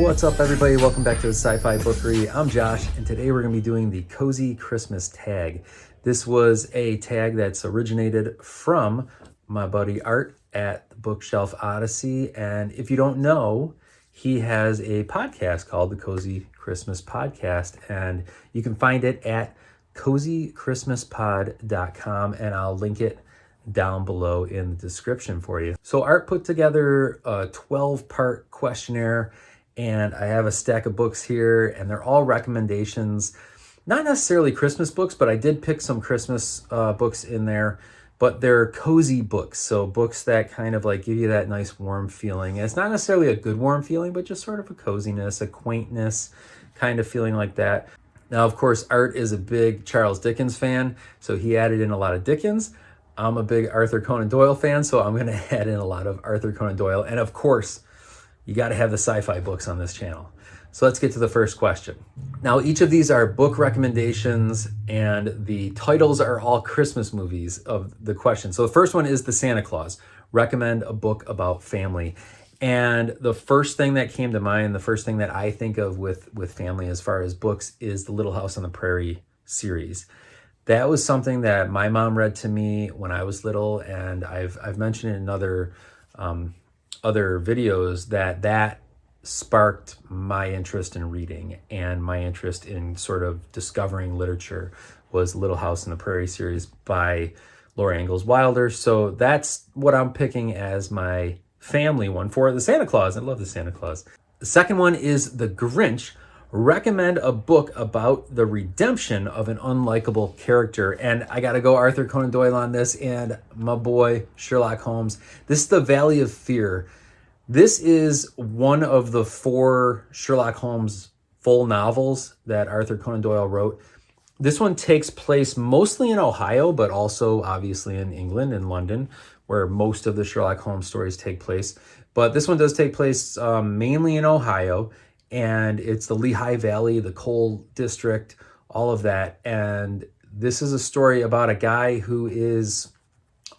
What's up, everybody? Welcome back to the Sci-Fi Bookery. I'm Josh, and today we're going to be doing the Cozy Christmas tag. This was a tag that's originated from my buddy Art at the Bookshelf Odyssey, and if you don't know, he has a podcast called the Cozy Christmas Podcast, and you can find it at cozychristmaspod.com, and I'll link it down below in the description for you. So Art put together a 12-part questionnaire, and I have a stack of books here, and they're all recommendations. Not necessarily Christmas books, but I did pick some Christmas books in there, but they're cozy books. So books that kind of like give you that nice warm feeling. And it's not necessarily a good warm feeling, but just sort of a coziness, a quaintness kind of feeling like that. Now, of course, Art is a big Charles Dickens fan, so he added in a lot of Dickens. I'm a big Arthur Conan Doyle fan, so I'm going to add in a lot of Arthur Conan Doyle. And of course, you got to have the sci-fi books on this channel. So let's get to the first question. Now, each of these are book recommendations, and the titles are all Christmas movies of the question. So the first one is The Santa Claus. Recommend a book about family. And the first thing that came to mind, the first thing that I think of with family as far as books is the Little House on the Prairie series. That was something that my mom read to me when I was little, and I've mentioned in other videos that sparked my interest in reading and my interest in sort of discovering literature was Little House on the Prairie series by Laura Ingalls Wilder. So that's what I'm picking as my family one for the Santa Claus. I love the Santa Claus. The second one is The Grinch. Recommend a book about the redemption of an unlikable character. And I got to go Arthur Conan Doyle on this, and my boy Sherlock Holmes. This is The Valley of Fear. This is one of the 4 Sherlock Holmes full novels that Arthur Conan Doyle wrote. This one takes place mostly in Ohio, but also obviously in England and London, where most of the Sherlock Holmes stories take place. But this one does take place mainly in Ohio, and it's the Lehigh Valley, the coal district, all of that. And this is a story about a guy who is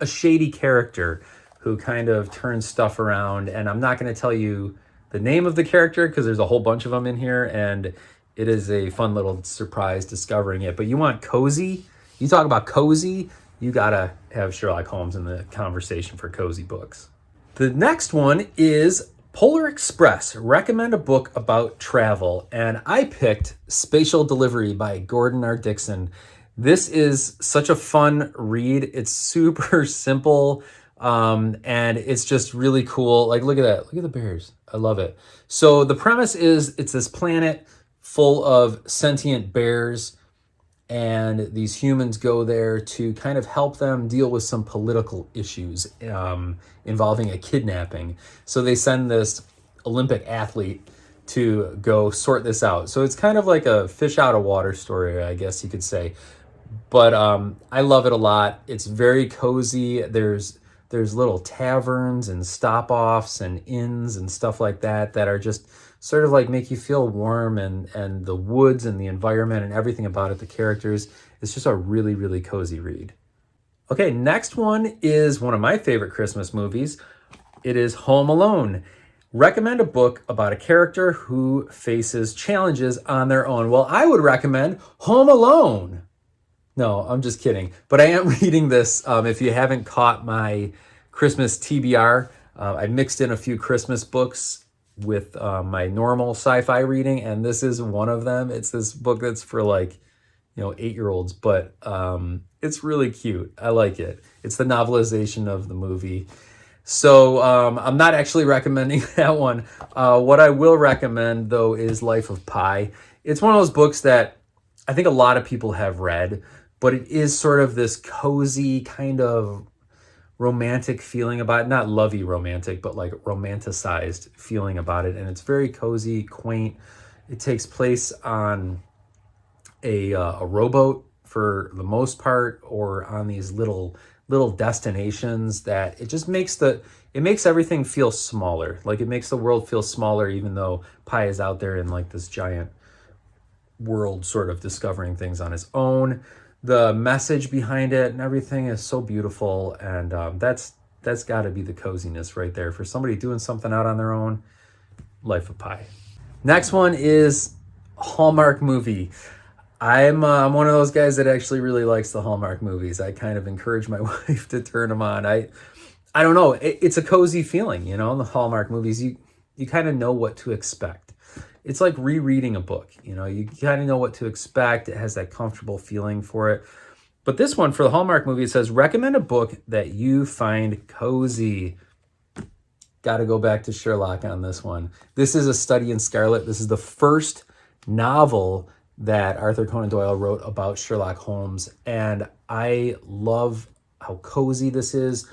a shady character who kind of turns stuff around. And I'm not going to tell you the name of the character because there's a whole bunch of them in here, and it is a fun little surprise discovering it. But you want cozy? You talk about cozy, you got to have Sherlock Holmes in the conversation for cozy books. The next one is Polar Express. Recommend a book about travel. And I picked Spatial Delivery by Gordon R. Dickson. This is such a fun read. It's super simple. And it's just really cool. Like, look at that. Look at the bears. I love it. So the premise is it's this planet full of sentient bears, and these humans go there to kind of help them deal with some political issues involving a kidnapping. So they send this Olympic athlete to go sort this out. So it's kind of like a fish out of water story, I guess you could say. But I love it a lot. It's very cozy. There's little taverns and stop-offs and inns and stuff like that are just sort of like make you feel warm, and the woods and the environment and everything about it, the characters, it's just a really, really cozy read. Okay, next one is one of my favorite Christmas movies. It is Home Alone. Recommend a book about a character who faces challenges on their own. Well, I would recommend Home Alone. No, I'm just kidding. But I am reading this. If you haven't caught my Christmas TBR, I mixed in a few Christmas books with my normal sci-fi reading, and this is one of them. It's this book that's for 8-year-olds, but it's really cute. I like it. It's the novelization of the movie. So I'm not actually recommending that one. What I will recommend, though, is Life of Pi. It's one of those books that I think a lot of people have read, but it is sort of this cozy kind of romantic feeling about it. Not lovey romantic, but like romanticized feeling about it. And it's very cozy, quaint. It takes place on a rowboat for the most part, or on these little destinations that it just makes everything feel smaller. Like it makes the world feel smaller, even though Pi is out there in like this giant world sort of discovering things on his own. The message behind it and everything is so beautiful, and that's got to be the coziness right there for somebody doing something out on their own. Life of Pi. Next one is Hallmark Movie. I'm one of those guys that actually really likes the Hallmark movies. I kind of encourage my wife to turn them on. I don't know. It's a cozy feeling, you know. In the Hallmark movies, you kind of know what to expect. It's like rereading a book. You know, you kind of know what to expect. It has that comfortable feeling for it. But this one for the Hallmark movie, it says recommend a book that you find cozy. Got to go back to Sherlock on this one. This is A Study in Scarlet. This is the first novel that Arthur Conan Doyle wrote about Sherlock Holmes, and I love how cozy this is.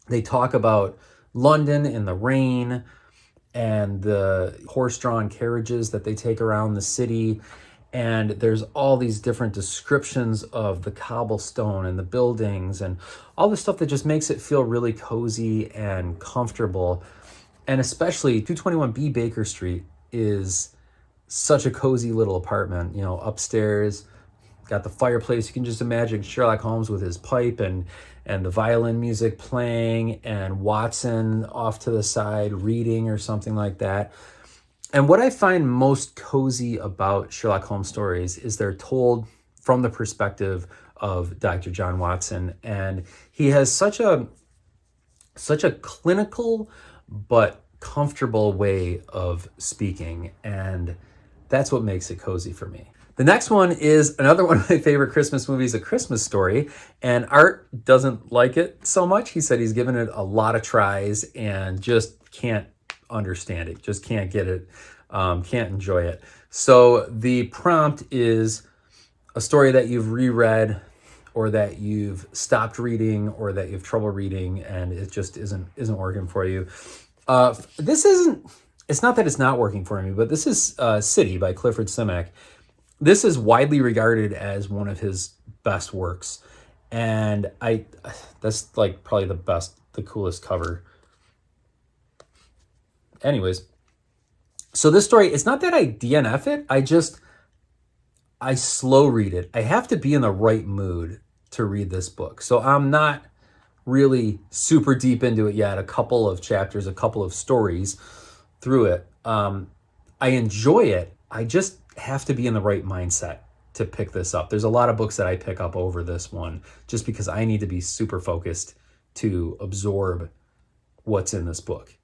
They talk about London in the rain and the horse-drawn carriages that they take around the city, and there's all these different descriptions of the cobblestone and the buildings and all this stuff that just makes it feel really cozy and comfortable. And especially 221B Baker Street is such a cozy little apartment, you know, upstairs, got the fireplace. You can just imagine Sherlock Holmes with his pipe and the violin music playing and Watson off to the side reading or something like that. And what I find most cozy about Sherlock Holmes stories is they're told from the perspective of Dr. John Watson. And he has such a clinical but comfortable way of speaking. And that's what makes it cozy for me. The next one is another one of my favorite Christmas movies, A Christmas Story. And Art doesn't like it so much. He said he's given it a lot of tries and just can't understand it, just can't get it, can't enjoy it. So the prompt is a story that you've reread or that you've stopped reading or that you have trouble reading and it just isn't working for you. It's not that it's not working for me, but this is City by Clifford Simak. This is widely regarded as one of his best works. And that's like probably the coolest cover. Anyways, so this story, it's not that I DNF it. I slow read it. I have to be in the right mood to read this book. So I'm not really super deep into it yet. A couple of chapters, a couple of stories through it. I enjoy it. I just have to be in the right mindset to pick this up. There's a lot of books that I pick up over this one just because I need to be super focused to absorb what's in this book.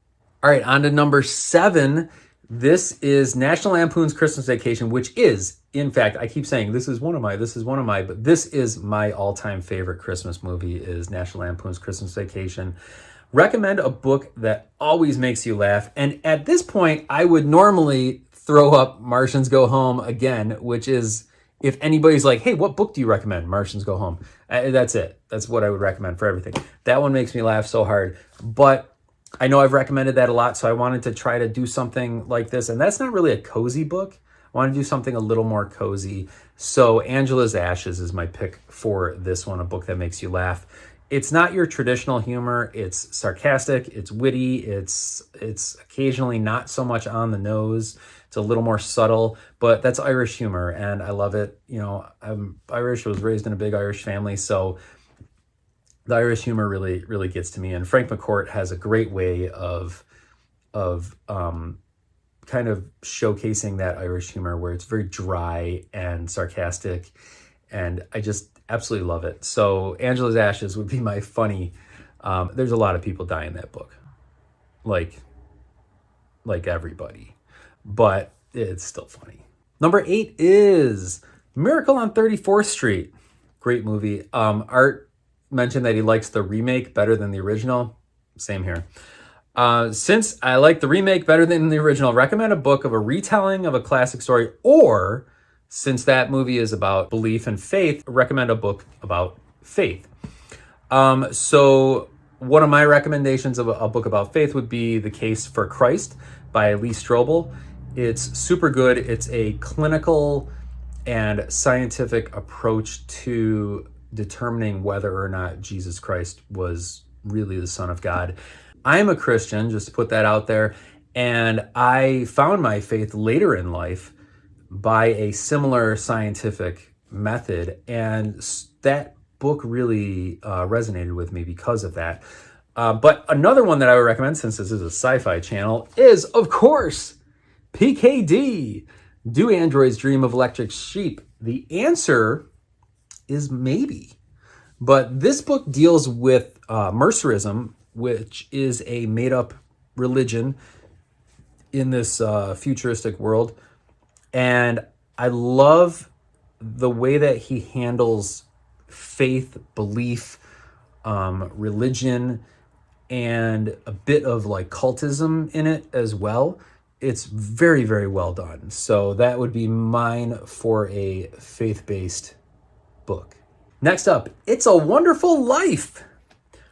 All right, on to number 7. This is National Lampoon's Christmas Vacation, which is, in fact, I keep saying this is one of my, but this is my all-time favorite Christmas movie is National Lampoon's Christmas Vacation. Recommend a book that always makes you laugh. And at this point, I would normally throw up Martians Go Home again, which is, if anybody's like, hey, what book do you recommend? Martians Go Home. That's it. That's what I would recommend for everything. That one makes me laugh so hard. But I know I've recommended that a lot, so I wanted to try to do something like this. And that's not really a cozy book. I want to do something a little more cozy. So Angela's Ashes is my pick for this one, a book that makes you laugh. It's not your traditional humor. It's sarcastic, it's witty, it's occasionally not so much on the nose. It's a little more subtle, but that's Irish humor, and I love it. You know, I'm Irish, was raised in a big Irish family, so the Irish humor really, really gets to me. And Frank McCourt has a great way of kind of showcasing that Irish humor where it's very dry and sarcastic, and I just absolutely love it. So Angela's Ashes would be my funny. There's a lot of people die in that book, like everybody, but it's still funny. Number 8 is Miracle on 34th Street. Great movie. Art mentioned that he likes the remake better than the original. Same here. Since I like the remake better than the original, recommend a book of a retelling of a classic story, or since that movie is about belief and faith, recommend a book about faith. So one of my recommendations of a book about faith would be The Case for Christ by Lee Strobel. It's super good. It's a clinical and scientific approach to determining whether or not Jesus Christ was really the Son of God. I'm a Christian, just to put that out there, and I found my faith later in life by a similar scientific method, and that book really resonated with me because of that. But another one that I would recommend, since this is a sci-fi channel, is, of course, PKD, do androids dream of electric sheep? The answer is maybe. But this book deals with Mercerism, which is a made-up religion in this futuristic world. And I love the way that he handles faith, belief, religion, and a bit of like cultism in it as well. It's very, very well done. So that would be mine for a faith-based book. Next up, It's a Wonderful Life.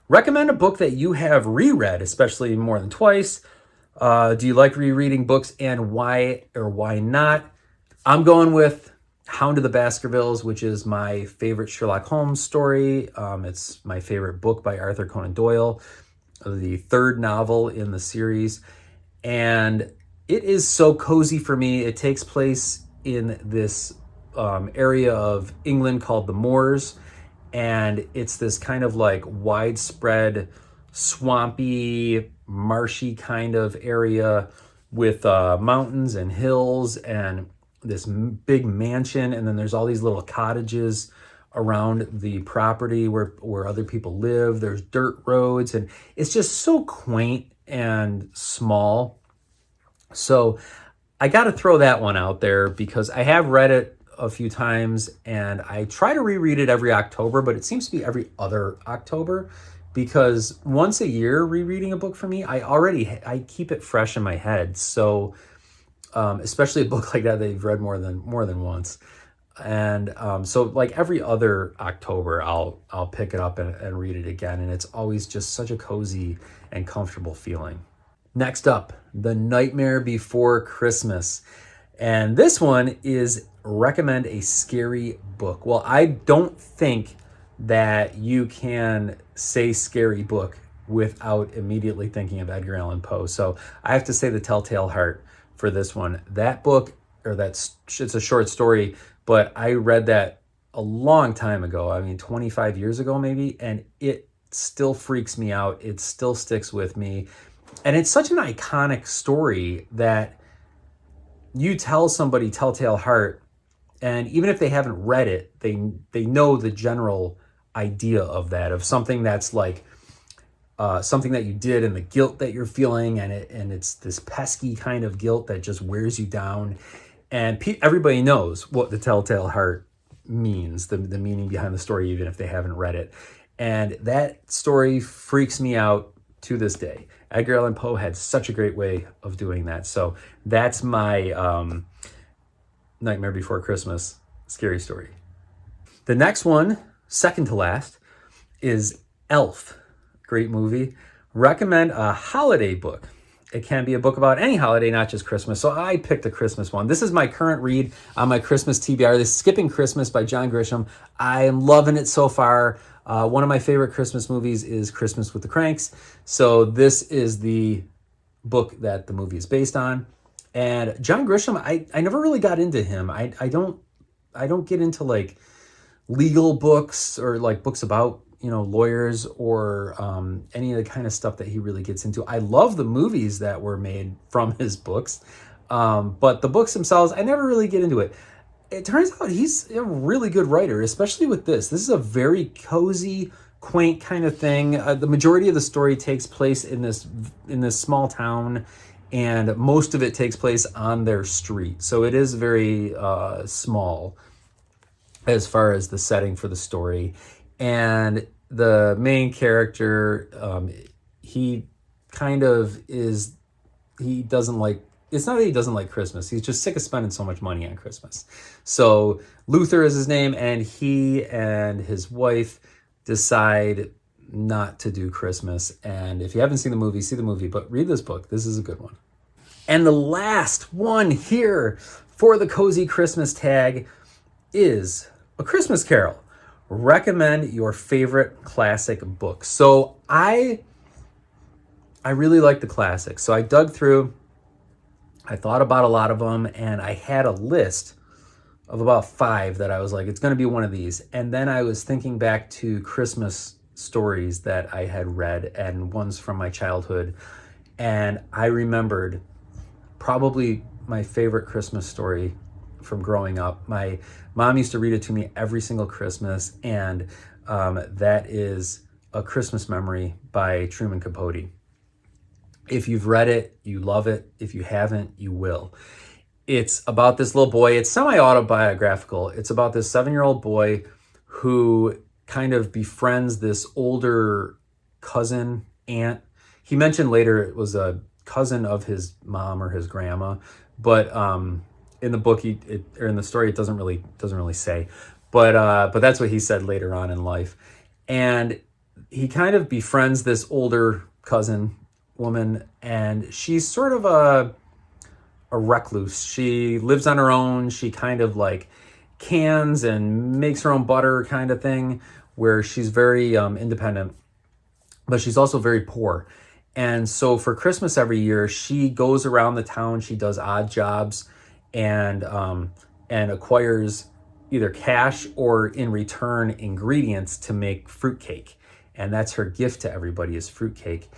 Recommend a book that you have reread, especially more than twice. Do you like rereading books, and why or why not? I'm going with Hound of the Baskervilles, which is my favorite Sherlock Holmes story. It's my favorite book by Arthur Conan Doyle, the third novel in the series. And it is so cozy for me. It takes place in this area of England called the Moors. And it's this kind of like widespread, swampy, marshy kind of area with mountains and hills and this big mansion. And then there's all these little cottages around the property where other people live. There's dirt roads, and it's just so quaint and small. So I got to throw that one out there because I have read it a few times, and I try to reread it every October, but it seems to be every other October, because once a year rereading a book for me, I keep it fresh in my head. So especially a book like that you've read more than once. And so like every other October, I'll pick it up and read it again. And it's always just such a cozy and comfortable feeling. Next up, The Nightmare Before Christmas. And this one is recommend a scary book. Well, I don't think that you can say scary book without immediately thinking of Edgar Allan Poe. So I have to say The Telltale Heart for this one. That book, it's a short story, but I read that a long time ago. I mean, 25 years ago maybe, and it still freaks me out. It still sticks with me. And it's such an iconic story that you tell somebody Telltale Heart, and even if they haven't read it, they know the general idea of that, of something that's like something that you did and the guilt that you're feeling, and it's this pesky kind of guilt that just wears you down. And everybody knows what the Telltale Heart means, the meaning behind the story, even if they haven't read it. And that story freaks me out to this day. Edgar Allan Poe had such a great way of doing that. So that's my Nightmare Before Christmas scary story. The next one, second to last, is Elf. Great movie. Recommend a holiday book. It can be a book about any holiday, not just Christmas. So I picked a Christmas one. This is my current read on my Christmas TBR. This is Skipping Christmas by John Grisham. I am loving it so far. One of my favorite Christmas movies is Christmas with the Cranks. So this is the book that the movie is based on. And John Grisham, I never really got into him. I don't get into like legal books or like books about, lawyers or any of the kind of stuff that he really gets into. I love the movies that were made from his books, but the books themselves, I never really get into it. It turns out he's a really good writer, especially with this. This is a very cozy, quaint kind of thing. The majority of the story takes place in this small town, and most of it takes place on their street. So it is very small as far as the setting for the story. And the main character, he doesn't like, it's not that he doesn't like Christmas. He's just sick of spending so much money on Christmas. So Luther is his name, and he and his wife decide not to do Christmas. And if you haven't seen the movie, see the movie, but read this book. This is a good one. And the last one here for the Cozy Christmas tag is A Christmas Carol. Recommend your favorite classic book. So I really like the classics. So I dug through, I thought about a lot of them, and I had a list of about 5 that I was like, it's going to be one of these. And then I was thinking back to Christmas stories that I had read and ones from my childhood. And I remembered probably my favorite Christmas story from growing up. My mom used to read it to me every single Christmas, and that is A Christmas Memory by Truman Capote. If you've read it, you love it. If you haven't, you will. It's about this little boy. It's semi-autobiographical. It's about this 7-year-old boy who kind of befriends this older cousin, aunt. He mentioned later it was a cousin of his mom or his grandma, but in the book, or in the story, it doesn't really say. But that's what he said later on in life. And he kind of befriends this older cousin woman, and she's sort of a recluse. She lives on her own. She kind of like cans and makes her own butter kind of thing, where she's very independent, but she's also very poor. And so for Christmas every year, she goes around the town. She does odd jobs and acquires either cash or in return ingredients to make fruitcake. And that's her gift to everybody, is fruitcake.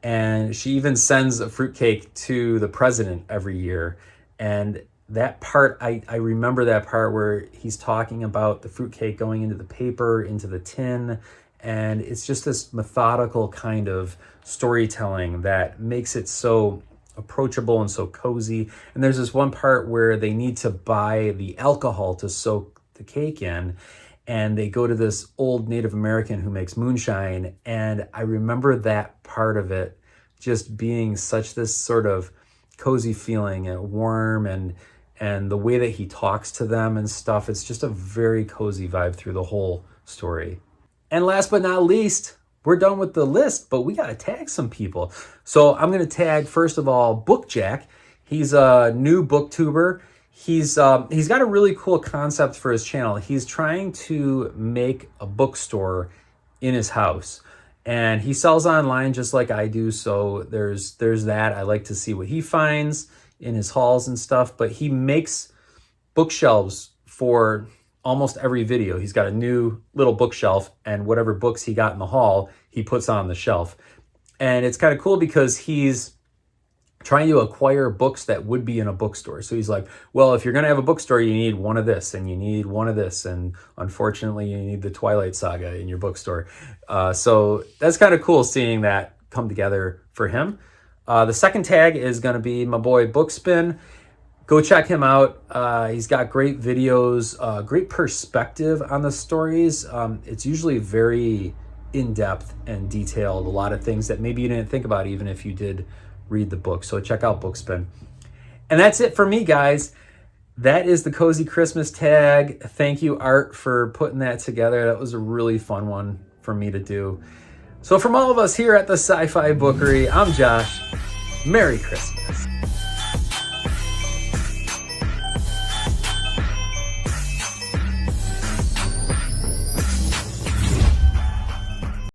And she even sends a fruitcake to the president every year. And that part, I remember that part where he's talking about the fruitcake going into the paper, into the tin. And it's just this methodical kind of storytelling that makes it so approachable and so cozy. And there's this one part where they need to buy the alcohol to soak the cake in. And they go to this old Native American who makes moonshine. And I remember that part of it just being such this sort of cozy feeling and warm, and the way that he talks to them and stuff. It's just a very cozy vibe through the whole story. And last but not least, we're done with the list, but we got to tag some people. So I'm going to tag, first of all, BookJack. He's a new booktuber. He's got a really cool concept for his channel. He's trying to make a bookstore in his house, and he sells online just like I do. So there's that. I like to see what he finds in his hauls and stuff, but he makes bookshelves for almost every video. He's got a new little bookshelf, and whatever books he got in the haul, he puts on the shelf. And it's kind of cool because he's trying to acquire books that would be in a bookstore. So he's like, well, if you're going to have a bookstore, you need one of this, and you need one of this. And unfortunately, you need the Twilight Saga in your bookstore. So that's kind of cool seeing that come together for him. The second tag is going to be my boy Bookspin. Go check him out. He's got great videos, great perspective on the stories. It's usually very in-depth and detailed, a lot of things that maybe you didn't think about even if you did read the book. So check out Bookspin. And that's it for me, guys. That is the Cozy Christmas tag. Thank you, Art, for putting that together. That was a really fun one for me to do. So from all of us here at the Sci-Fi Bookery, I'm Josh. Merry Christmas.